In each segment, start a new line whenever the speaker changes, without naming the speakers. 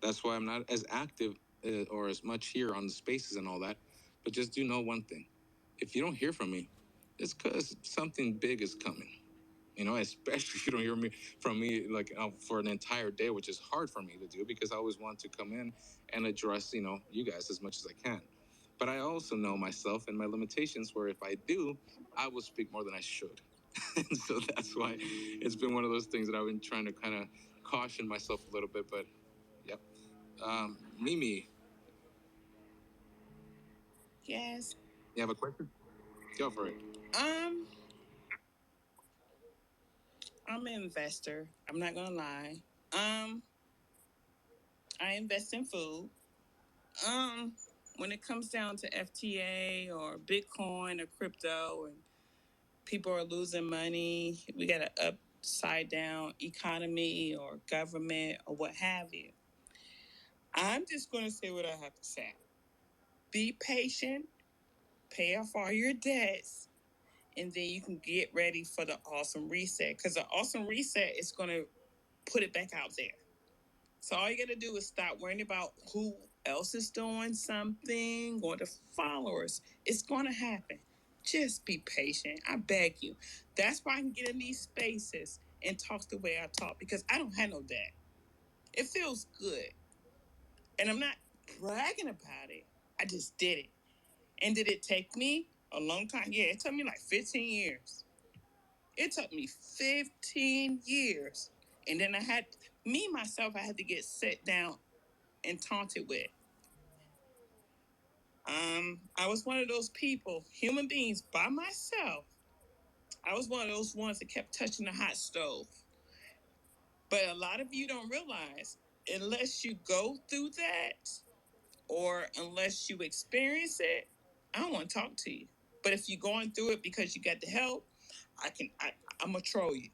That's why I'm not as active or as much here on the spaces and all that. But just do know one thing: if you don't hear from me, it's because something big is coming. You know, especially if you don't hear from me like for an entire day, which is hard for me to do because I always want to come in and address, you know, you guys as much as I can. But I also know myself and my limitations where if I do, I will speak more than I should. And so that's why it's been one of those things that I've been trying to kind of caution myself a little bit. But yep. Mimi,
Yes.
you have a question? Go for it.
Um, I'm an investor. I'm not gonna lie. I invest in food. Um, when it comes down to FTA or Bitcoin or crypto, and people are losing money, we got an upside down economy or government or what have you. I'm just gonna say what I have to say. Be patient. Pay off all your debts, and then you can get ready for the awesome reset. Because the awesome reset is going to put it back out there. So all you got to do is stop worrying about who else is doing something or the followers. It's going to happen. Just be patient. I beg you. That's why I can get in these spaces and talk the way I talk because I don't have no debt. It feels good. And I'm not bragging about it. I just did it. And did it take me a long time? Yeah, it took me like 15 years. It took me 15 years. And then myself, I had to get set down and taunted with. I was one of those people, human beings by myself. I was one of those ones that kept touching the hot stove. But a lot of you don't realize, unless you go through that or unless you experience it, I don't want to talk to you. But if you're going through it because you got the help, I'm gonna troll you.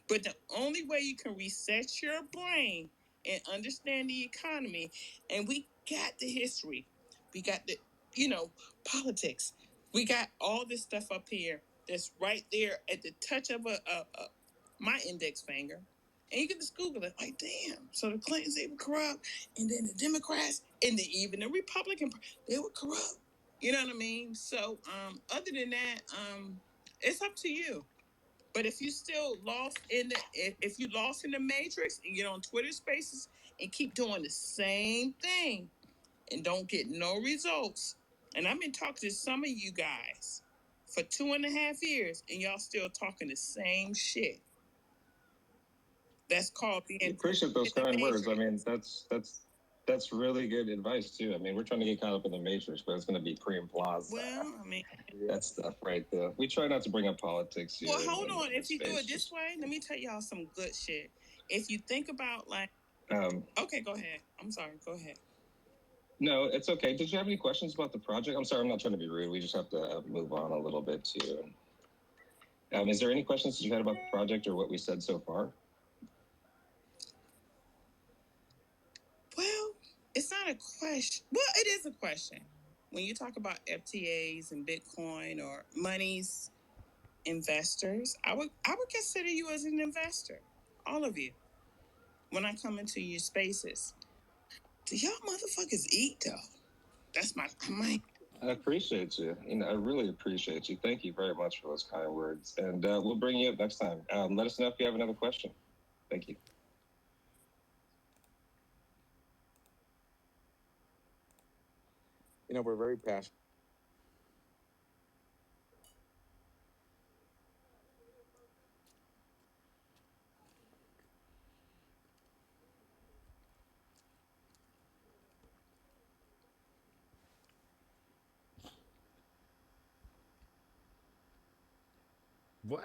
But the only way you can reset your brain and understand the economy, and we got the history, we got the, you know, politics, we got all this stuff up here that's right there at the touch of my index finger. And you can just Google it, like, damn. So the Clintons, they were corrupt, and then the Democrats, and even the Republican, they were corrupt. You know what I mean? So, other than that, it's up to you. But if you still lost in the if you lost in the matrix and get on Twitter Spaces and keep doing the same thing and don't get no results, and I've been talking to some of you guys for 2.5 years, and y'all still talking the same shit. That's called being.
I appreciate those kind words. I mean, that's really good advice too. I mean, we're trying to get caught up in the matrix, but it's going to be pre and plaza.
Well, I mean,
that stuff right there. We try not to bring up politics here.
Well, hold on. If you do it this way, let me tell y'all some good shit. If you think about like, okay, go ahead. I'm sorry. Go ahead.
No, it's okay. Did you have any questions about the project? I'm sorry, I'm not trying to be rude. We just have to move on a little bit too. Is there any questions that you had about the project or what we said so far?
Well, it's not a question. Well, it is a question. When you talk about FTAs and Bitcoin or monies, investors, I would consider you as an investor. All of you. When I come into your spaces. Do y'all motherfuckers eat though? That's my
I appreciate you. I really appreciate you. Thank you very much for those kind words. And we'll bring you up next time. Let us know if you have another question. Thank you.
You know, we're very passionate.
What?